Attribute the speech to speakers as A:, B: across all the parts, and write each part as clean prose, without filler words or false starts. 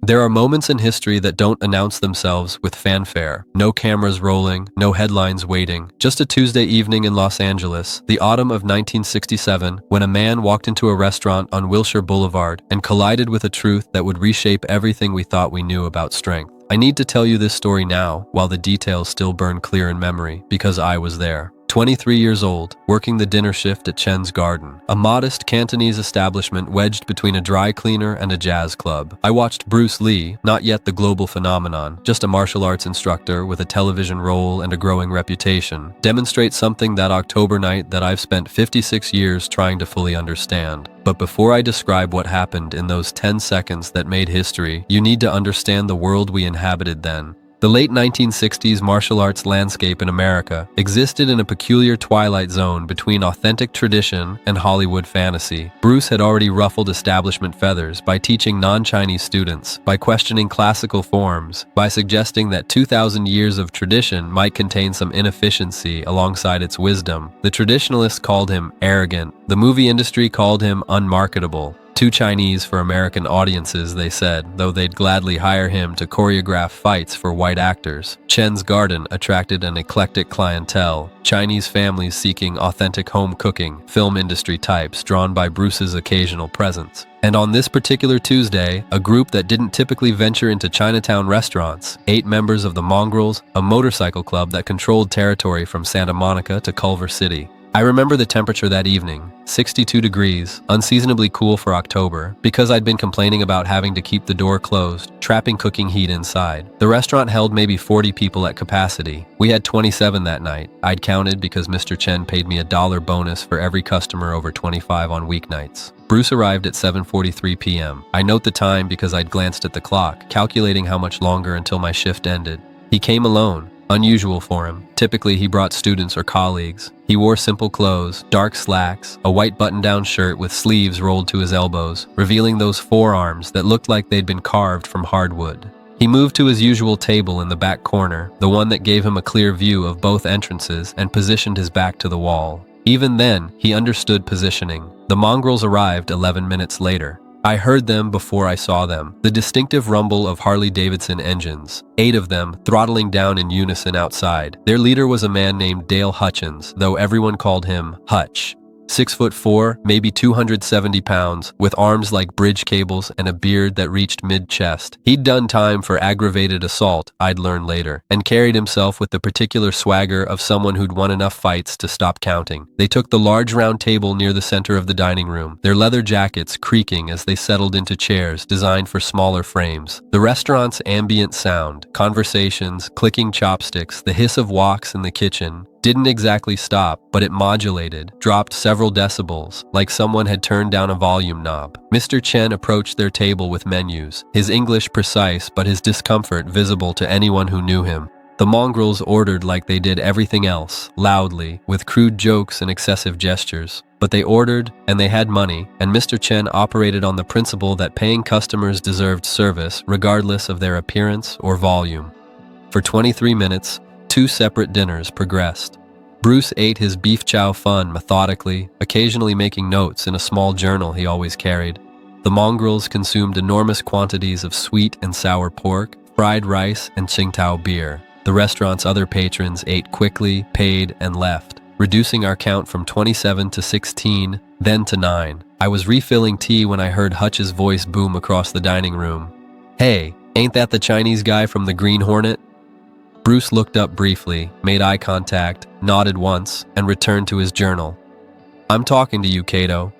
A: There are moments in history that don't announce themselves with fanfare. No cameras rolling, no headlines waiting. Just a Tuesday evening in Los Angeles, the autumn of 1967, when a man walked into a restaurant on Wilshire Boulevard and collided with a truth that would reshape everything we thought we knew about strength. I need to tell you this story now, while the details still burn clear in memory, because I was there. 23 years old, working the dinner shift at Chen's Garden, a modest Cantonese establishment wedged between a dry cleaner and a jazz club. I watched Bruce Lee, not yet the global phenomenon, just a martial arts instructor with a television role and a growing reputation, demonstrate something that October night that I've spent 56 years trying to fully understand. But before I describe what happened in those 10 seconds that made history, you need to understand the world we inhabited then. The late 1960s martial arts landscape in America existed in a peculiar twilight zone between authentic tradition and Hollywood fantasy. Bruce had already ruffled establishment feathers by teaching non-Chinese students, by questioning classical forms, by suggesting that 2,000 years of tradition might contain some inefficiency alongside its wisdom. The traditionalists called him arrogant. The movie industry called him unmarketable. Too Chinese for American audiences, they said, though they'd gladly hire him to choreograph fights for white actors. Chen's Garden attracted an eclectic clientele, Chinese families seeking authentic home cooking, film industry types drawn by Bruce's occasional presence. And on this particular Tuesday, a group that didn't typically venture into Chinatown restaurants, 8 members of the Mongrels, a motorcycle club that controlled territory from Santa Monica to Culver City. I remember the temperature that evening, 62 degrees, unseasonably cool for October, because I'd been complaining about having to keep the door closed, trapping cooking heat inside. The restaurant held maybe 40 people at capacity. We had 27 that night. I'd counted because Mr. Chen paid me $1 bonus for every customer over 25 on weeknights. Bruce arrived at 7:43 p.m. I note the time because I'd glanced at the clock, calculating how much longer until my shift ended. He came alone. Unusual for him. Typically, he brought students or colleagues. He wore simple clothes, dark slacks, a white button-down shirt with sleeves rolled to his elbows, revealing those forearms that looked like they'd been carved from hardwood. He moved to his usual table in the back corner, the one that gave him a clear view of both entrances, and positioned his back to the wall. Even then, he understood positioning. The Mongrels arrived 11 minutes later. I heard them before I saw them, the distinctive rumble of Harley-Davidson engines, 8 of them throttling down in unison outside. Their leader was a man named Dale Hutchins, though everyone called him Hutch. 6'4", maybe 270 pounds, with arms like bridge cables and a beard that reached mid-chest. He'd done time for aggravated assault, I'd learn later, and carried himself with the particular swagger of someone who'd won enough fights to stop counting. They took the large round table near the center of the dining room, their leather jackets creaking as they settled into chairs designed for smaller frames. The restaurant's ambient sound, conversations, clicking chopsticks, the hiss of woks in the kitchen, didn't exactly stop, but it modulated, dropped several decibels, like someone had turned down a volume knob. Mr. Chen approached their table with menus, his English precise but his discomfort visible to anyone who knew him. The Mongrels ordered like they did everything else, loudly, with crude jokes and excessive gestures. But they ordered, and they had money, and Mr. Chen operated on the principle that paying customers deserved service regardless of their appearance or volume. For 23 minutes, 2 separate dinners progressed. Bruce ate his beef chow fun methodically, occasionally making notes in a small journal he always carried. The Mongrels consumed enormous quantities of sweet and sour pork, fried rice, and Tsingtao beer. The restaurant's other patrons ate quickly, paid, and left, reducing our count from 27 to 16, then to 9. I was refilling tea when I heard Hutch's voice boom across the dining room. "Hey, ain't that the Chinese guy from the Green Hornet?" Bruce looked up briefly, made eye contact, nodded once, and returned to his journal. "I'm talking to you, Kato."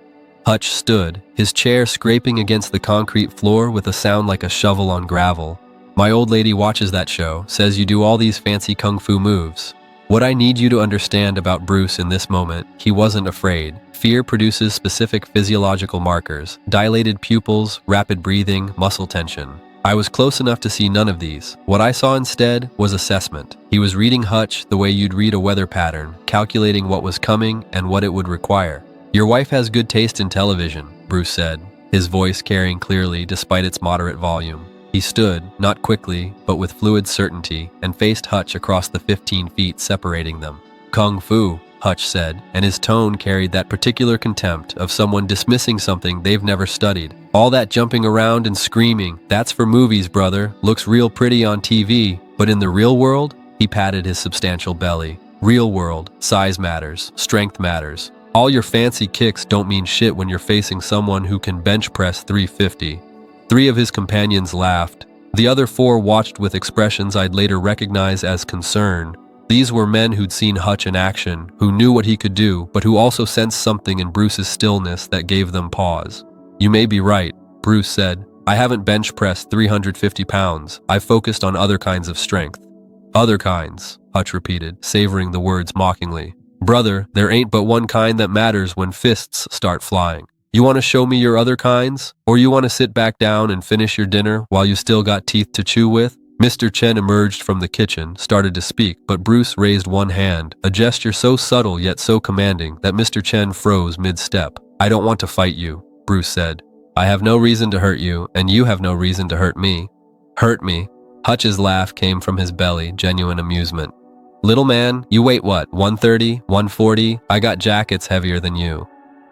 A: Hutch stood, his chair scraping against the concrete floor with a sound like a shovel on gravel. "My old lady watches that show, says you do all these fancy kung fu moves." What I need you to understand about Bruce in this moment, he wasn't afraid. Fear produces specific physiological markers, dilated pupils, rapid breathing, muscle tension. I was close enough to see none of these. What I saw instead was assessment. He was reading Hutch the way you'd read a weather pattern, calculating what was coming and what it would require. "Your wife has good taste in television," Bruce said, his voice carrying clearly despite its moderate volume. He stood, not quickly, but with fluid certainty, and faced Hutch across the 15 feet separating them. "Kung Fu," Hutch said, and his tone carried that particular contempt of someone dismissing something they've never studied. All that jumping around and screaming, that's for movies, brother. Looks real pretty on TV, but in the real world? He patted his substantial belly. Real world, size matters, strength matters. All your fancy kicks don't mean shit when you're facing someone who can bench press 350. 3 of his companions laughed. The other 4 watched with expressions I'd later recognize as concern. These were men who'd seen Hutch in action, who knew what he could do, but who also sensed something in Bruce's stillness that gave them pause. You may be right, Bruce said. I haven't bench pressed 350 pounds. I've focused on other kinds of strength. Other kinds, Hutch repeated, savoring the words mockingly. Brother, there ain't but one kind that matters when fists start flying. You want to show me your other kinds? Or you want to sit back down and finish your dinner while you still got teeth to chew with? Mr. Chen emerged from the kitchen, started to speak, but Bruce raised one hand, a gesture so subtle yet so commanding that Mr. Chen froze mid-step. I don't want to fight you, Bruce said. I have no reason to hurt you, and you have no reason to hurt me. Hurt me? Hutch's laugh came from his belly, genuine amusement. Little man, you weight what, 130, 140? I got jackets heavier than you.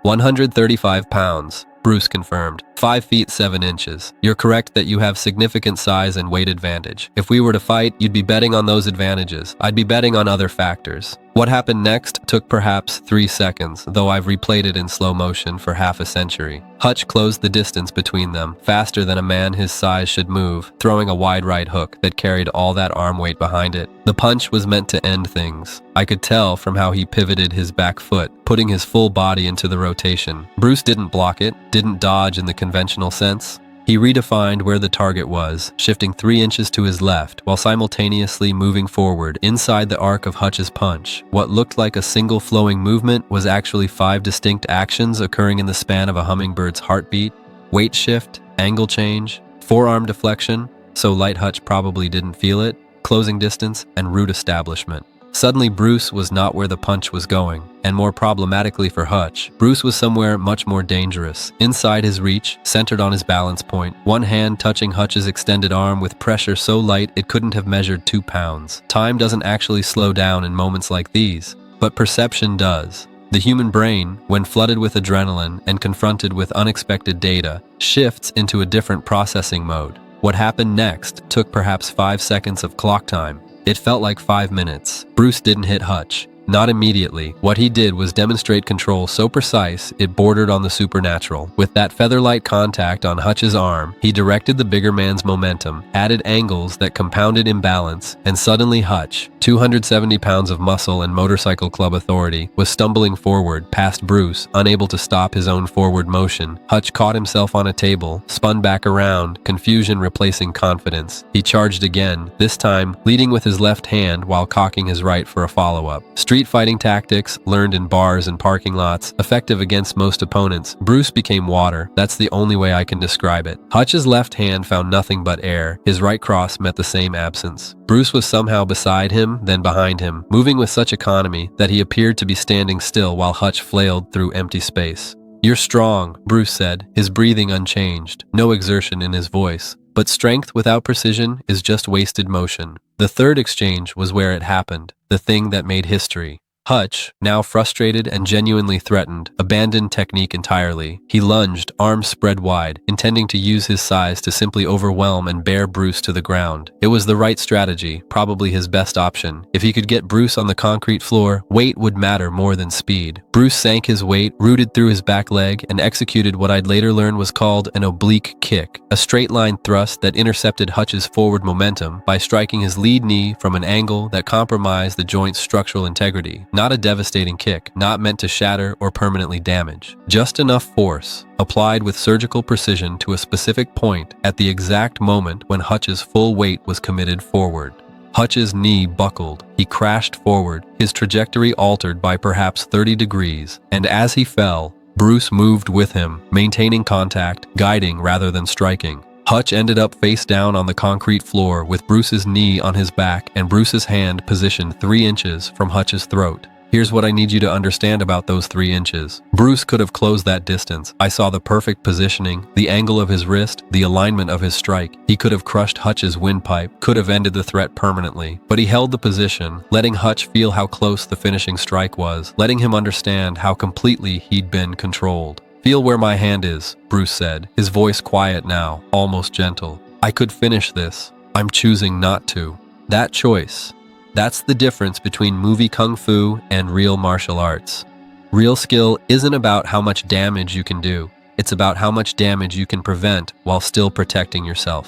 A: 135 pounds, Bruce confirmed. 5 feet 7 inches. You're correct that you have significant size and weight advantage. If we were to fight, you'd be betting on those advantages. I'd be betting on other factors. What happened next took perhaps 3 seconds, though I've replayed it in slow motion for half a century. Hutch closed the distance between them, faster than a man his size should move, throwing a wide right hook that carried all that arm weight behind it. The punch was meant to end things. I could tell from how he pivoted his back foot, putting his full body into the rotation. Bruce didn't block it, didn't dodge in the conventional sense. He redefined where the target was, shifting 3 inches to his left, while simultaneously moving forward inside the arc of Hutch's punch. What looked like a single flowing movement was actually 5 distinct actions occurring in the span of a hummingbird's heartbeat: weight shift, angle change, forearm deflection, so light Hutch probably didn't feel it, closing distance, and root establishment. Suddenly, Bruce was not where the punch was going, and more problematically for Hutch, Bruce was somewhere much more dangerous. Inside his reach, centered on his balance point, one hand touching Hutch's extended arm with pressure so light it couldn't have measured 2 pounds. Time doesn't actually slow down in moments like these, but perception does. The human brain, when flooded with adrenaline and confronted with unexpected data, shifts into a different processing mode. What happened next took perhaps 5 seconds of clock time. It felt like 5 minutes. Bruce didn't hit Hutch. Not immediately. What he did was demonstrate control so precise it bordered on the supernatural. With that feather-light contact on Hutch's arm, he directed the bigger man's momentum, added angles that compounded imbalance, and suddenly Hutch, 270 pounds of muscle and motorcycle club authority, was stumbling forward past Bruce, unable to stop his own forward motion. Hutch caught himself on a table, spun back around, confusion replacing confidence. He charged again, this time leading with his left hand while cocking his right for a follow-up. Street fighting tactics, learned in bars and parking lots, effective against most opponents. Bruce became water. That's the only way I can describe it. Hutch's left hand found nothing but air. His right cross met the same absence. Bruce was somehow beside him, then behind him, moving with such economy that he appeared to be standing still while Hutch flailed through empty space. You're strong, Bruce said, his breathing unchanged, no exertion in his voice. But strength without precision is just wasted motion. The third exchange was where it happened, the thing that made history. Hutch, now frustrated and genuinely threatened, abandoned technique entirely. He lunged, arms spread wide, intending to use his size to simply overwhelm and bear Bruce to the ground. It was the right strategy, probably his best option. If he could get Bruce on the concrete floor, weight would matter more than speed. Bruce sank his weight, rooted through his back leg, and executed what I'd later learn was called an oblique kick, a straight-line thrust that intercepted Hutch's forward momentum by striking his lead knee from an angle that compromised the joint's structural integrity. Not a devastating kick, not meant to shatter or permanently damage. Just enough force, applied with surgical precision to a specific point at the exact moment when Hutch's full weight was committed forward. Hutch's knee buckled. He crashed forward, his trajectory altered by perhaps 30 degrees, and as he fell, Bruce moved with him, maintaining contact, guiding rather than striking. Hutch ended up face down on the concrete floor with Bruce's knee on his back and Bruce's hand positioned 3 inches from Hutch's throat. Here's what I need you to understand about those 3 inches. Bruce could have closed that distance. I saw the perfect positioning, the angle of his wrist, the alignment of his strike. He could have crushed Hutch's windpipe, could have ended the threat permanently. But he held the position, letting Hutch feel how close the finishing strike was, letting him understand how completely he'd been controlled. "Feel where my hand is," Bruce said, his voice quiet now, almost gentle. "I could finish this. I'm choosing not to." That choice. That's the difference between movie kung fu and real martial arts. Real skill isn't about how much damage you can do. It's about how much damage you can prevent while still protecting yourself.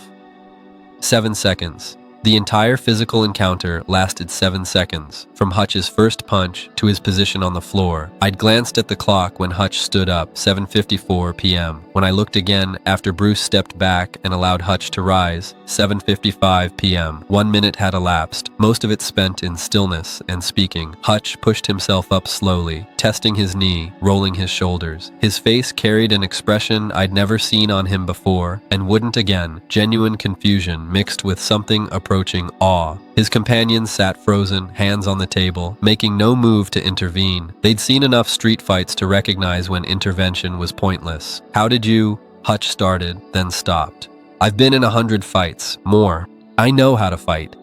A: 7 seconds. The entire physical encounter lasted 7 seconds, from Hutch's first punch to his position on the floor. I'd glanced at the clock when Hutch stood up, 7:54 p.m. When I looked again after Bruce stepped back and allowed Hutch to rise, 7:55 p.m. 1 minute had elapsed, most of it spent in stillness and speaking. Hutch pushed himself up slowly, testing his knee, rolling his shoulders. His face carried an expression I'd never seen on him before, and wouldn't again, genuine confusion mixed with something approaching awe. His companions sat frozen, hands on the table, making no move to intervene. They'd seen enough street fights to recognize when intervention was pointless. "How did you?" Hutch started, then stopped. "I've been in 100 fights, more. I know how to fight."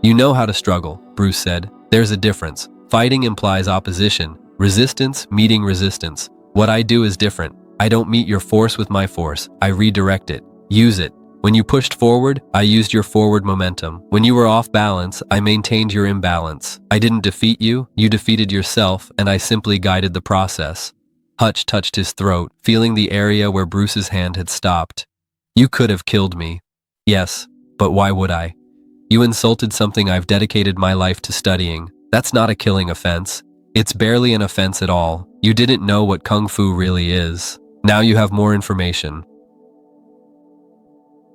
A: "You know how to struggle," Bruce said. "There's a difference. Fighting implies opposition, resistance meeting resistance. What I do is different. I don't meet your force with my force. I redirect it. Use it. When you pushed forward, I used your forward momentum. When you were off balance, I maintained your imbalance. I didn't defeat you, you defeated yourself, and I simply guided the process." Hutch touched his throat, feeling the area where Bruce's hand had stopped. "You could have killed me." "Yes, but why would I? You insulted something I've dedicated my life to studying. That's not a killing offense. It's barely an offense at all. You didn't know what Kung Fu really is. Now you have more information."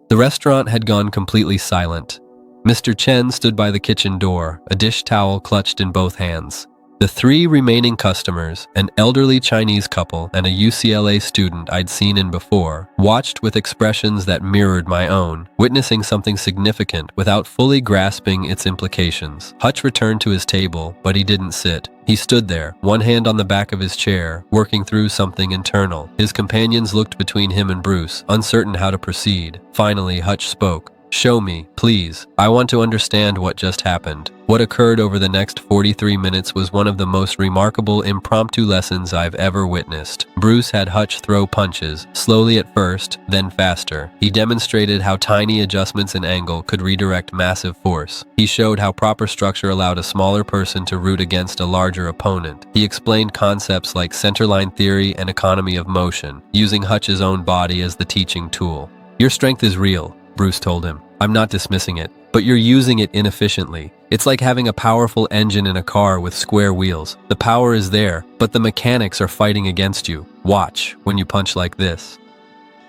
A: The restaurant had gone completely silent. Mr. Chen stood by the kitchen door, a dish towel clutched in both hands. The 3 remaining customers, an elderly Chinese couple and a UCLA student I'd seen in before, watched with expressions that mirrored my own, witnessing something significant without fully grasping its implications. Hutch returned to his table, but he didn't sit. He stood there, one hand on the back of his chair, working through something internal. His companions looked between him and Bruce, uncertain how to proceed. Finally, Hutch spoke. "Show me, please. I want to understand what just happened." What occurred over the next 43 minutes was one of the most remarkable impromptu lessons I've ever witnessed. Bruce had Hutch throw punches, slowly at first, then faster. He demonstrated how tiny adjustments in angle could redirect massive force. He showed how proper structure allowed a smaller person to root against a larger opponent. He explained concepts like centerline theory and economy of motion, using Hutch's own body as the teaching tool. "Your strength is real," Bruce told him. "I'm not dismissing it, but you're using it inefficiently. It's like having a powerful engine in a car with square wheels. The power is there, but the mechanics are fighting against you. Watch when you punch like this."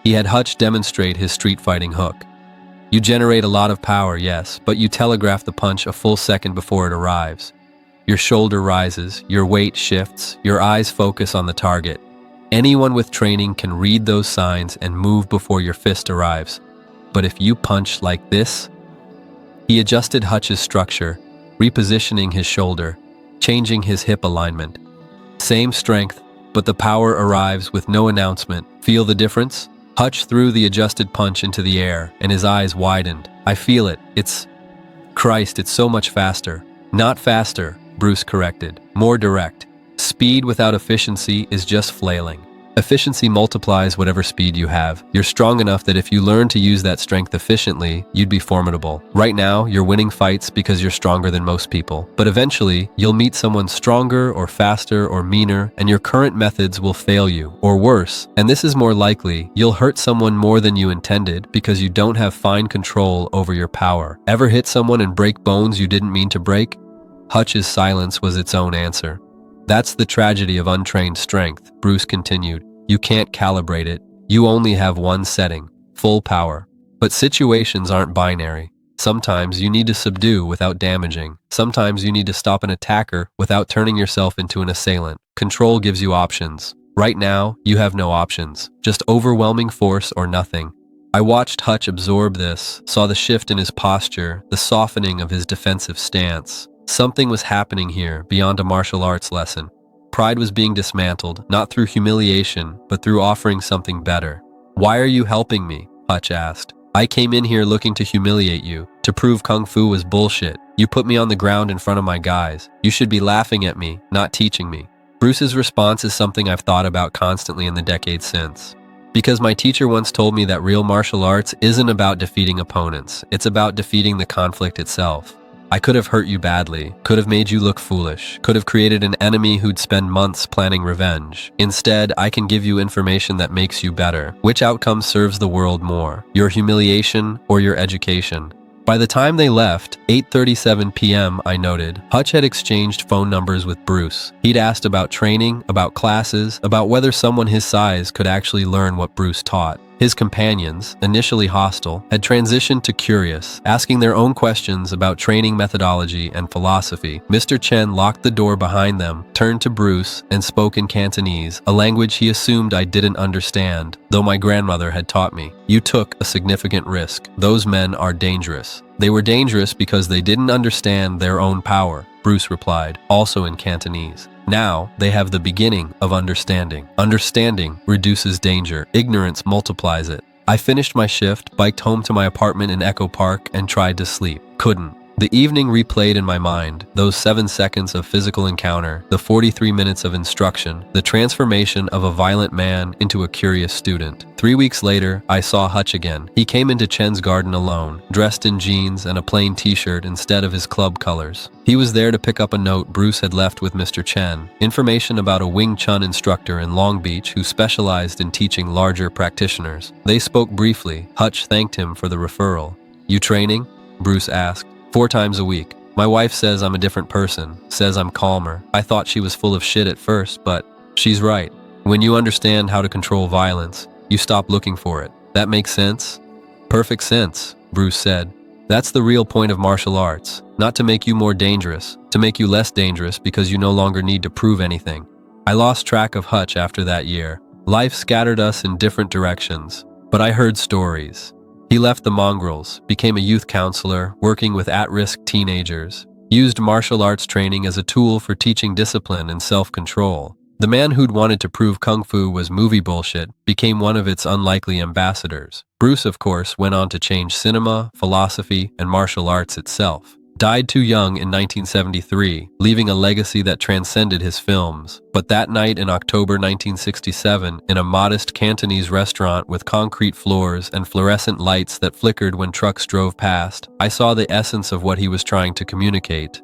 A: He had Hutch demonstrate his street fighting hook. "You generate a lot of power, yes, but you telegraph the punch a full second before it arrives. Your shoulder rises, your weight shifts, your eyes focus on the target. Anyone with training can read those signs and move before your fist arrives. But if you punch like this..." He adjusted Hutch's structure, repositioning his shoulder, changing his hip alignment. Same strength, but the power arrives with no announcement. "Feel the difference?" Hutch threw the adjusted punch into the air, and his eyes widened. "I feel it. Christ, it's so much faster." "Not faster," Bruce corrected. "More direct. Speed without efficiency is just flailing. Efficiency multiplies whatever speed you have. You're strong enough that if you learn to use that strength efficiently, you'd be formidable. Right now, you're winning fights because you're stronger than most people. But eventually, you'll meet someone stronger or faster or meaner, and your current methods will fail you. Or worse, and this is more likely, you'll hurt someone more than you intended because you don't have fine control over your power. Ever hit someone and break bones you didn't mean to break?" Hutch's silence was its own answer. "That's the tragedy of untrained strength," Bruce continued. "You can't calibrate it. You only have one setting, full power. But situations aren't binary. Sometimes you need to subdue without damaging. Sometimes you need to stop an attacker without turning yourself into an assailant. Control gives you options. Right now, you have no options, just overwhelming force or nothing." I watched Hutch absorb this, saw the shift in his posture, the softening of his defensive stance. Something was happening here beyond a martial arts lesson. Pride was being dismantled, not through humiliation, but through offering something better. "Why are you helping me?" Hutch asked. "I came in here looking to humiliate you, to prove Kung Fu was bullshit. You put me on the ground in front of my guys. You should be laughing at me, not teaching me." Bruce's response is something I've thought about constantly in the decades since. Because my teacher once told me that real martial arts isn't about defeating opponents, it's about defeating the conflict itself. I could have hurt you badly, could have made you look foolish, could have created an enemy who'd spend months planning revenge. Instead, I can give you information that makes you better. Which outcome serves the world more, your humiliation or your education? By the time they left, 8:37 p.m., I noted, Hutch had exchanged phone numbers with Bruce. He'd asked about training, about classes, about whether someone his size could actually learn what Bruce taught. His companions, initially hostile, had transitioned to curious, asking their own questions about training methodology and philosophy. Mr. Chen locked the door behind them, turned to Bruce, and spoke in Cantonese, a language he assumed I didn't understand, though my grandmother had taught me. "You took a significant risk. Those men are dangerous." "They were dangerous because they didn't understand their own power," Bruce replied, also in Cantonese. "Now, they have the beginning of understanding. Understanding reduces danger. Ignorance multiplies it." I finished my shift, biked home to my apartment in Echo Park, and tried to sleep. Couldn't. The evening replayed in my mind, those 7 seconds of physical encounter, the 43 minutes of instruction, the transformation of a violent man into a curious student. 3 weeks later, I saw Hutch again. He came into Chen's garden alone, dressed in jeans and a plain t-shirt instead of his club colors. He was there to pick up a note Bruce had left with Mr. Chen, information about a Wing Chun instructor in Long Beach who specialized in teaching larger practitioners. They spoke briefly. Hutch thanked him for the referral. "You training?" Bruce asked. 4 times a week. My wife says I'm a different person, says I'm calmer. I thought she was full of shit at first, but she's right. When you understand how to control violence, you stop looking for it. That makes sense? Perfect sense, Bruce said. That's the real point of martial arts. Not to make you more dangerous, to make you less dangerous because you no longer need to prove anything. I lost track of Hutch after that year. Life scattered us in different directions, but I heard stories. He left the mongrels, became a youth counselor, working with at-risk teenagers, used martial arts training as a tool for teaching discipline and self-control. The man who'd wanted to prove Kung Fu was movie bullshit became one of its unlikely ambassadors. Bruce, of course, went on to change cinema, philosophy, and martial arts itself. Died too young in 1973, leaving a legacy that transcended his films. But that night in October 1967, in a modest Cantonese restaurant with concrete floors and fluorescent lights that flickered when trucks drove past, I saw the essence of what he was trying to communicate.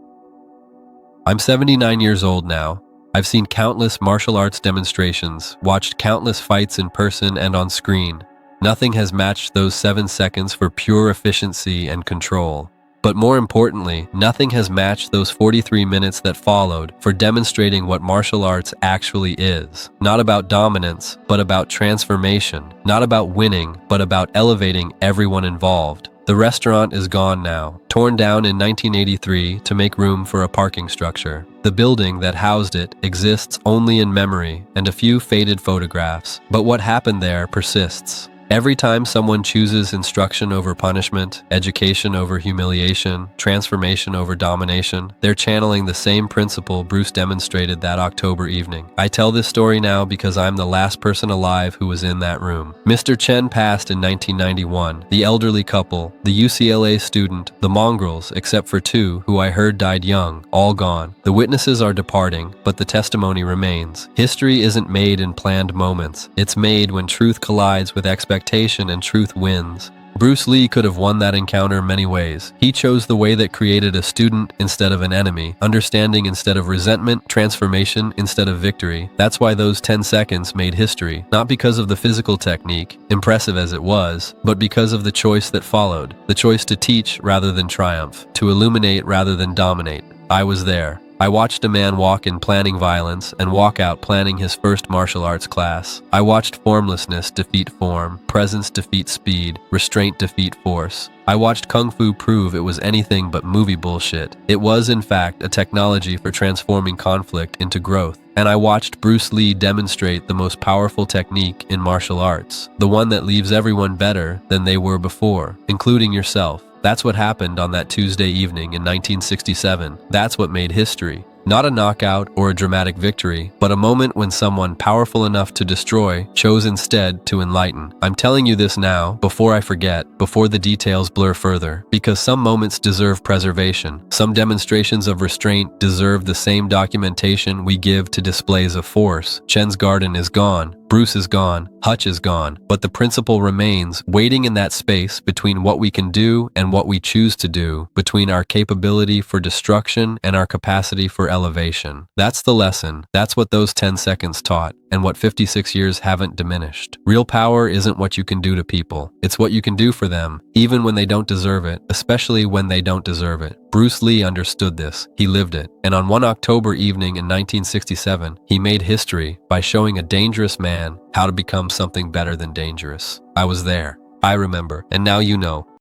A: I'm 79 years old now. I've seen countless martial arts demonstrations, watched countless fights in person and on screen. Nothing has matched those 7 seconds for pure efficiency and control. But more importantly, nothing has matched those 43 minutes that followed for demonstrating what martial arts actually is. Not about dominance, but about transformation. Not about winning, but about elevating everyone involved. The restaurant is gone now, torn down in 1983 to make room for a parking structure. The building that housed it exists only in memory and a few faded photographs, but what happened there persists. Every time someone chooses instruction over punishment, education over humiliation, transformation over domination, they're channeling the same principle Bruce demonstrated that October evening. I tell this story now because I'm the last person alive who was in that room. Mr. Chen passed in 1991. The elderly couple, the UCLA student, the mongrels, except for 2 who I heard died young, all gone. The witnesses are departing, but the testimony remains. History isn't made in planned moments. It's made when truth collides with expectation and truth wins. Bruce Lee could have won that encounter many ways. He chose the way that created a student instead of an enemy, understanding instead of resentment, transformation instead of victory. That's why those 10 seconds made history, not because of the physical technique, impressive as it was, but because of the choice that followed, the choice to teach rather than triumph, to illuminate rather than dominate. I was there. I watched a man walk in planning violence and walk out planning his first martial arts class. I watched formlessness defeat form, presence defeat speed, restraint defeat force. I watched Kung Fu prove it was anything but movie bullshit. It was, in fact, a technology for transforming conflict into growth. And I watched Bruce Lee demonstrate the most powerful technique in martial arts, the one that leaves everyone better than they were before, including yourself. That's what happened on that Tuesday evening in 1967. That's what made history. Not a knockout or a dramatic victory, but a moment when someone powerful enough to destroy chose instead to enlighten. I'm telling you this now, before I forget, before the details blur further, because some moments deserve preservation. Some demonstrations of restraint deserve the same documentation we give to displays of force. Chen's garden is gone. Bruce is gone, Hutch is gone, but the principle remains, waiting in that space between what we can do and what we choose to do, between our capability for destruction and our capacity for elevation. That's the lesson. That's what those 10 seconds taught, and what 56 years haven't diminished. Real power isn't what you can do to people. It's what you can do for them, even when they don't deserve it, especially when they don't deserve it. Bruce Lee understood this. He lived it. And on one October evening in 1967, he made history by showing a dangerous man how to become something better than dangerous. I was there. I remember. And now you know.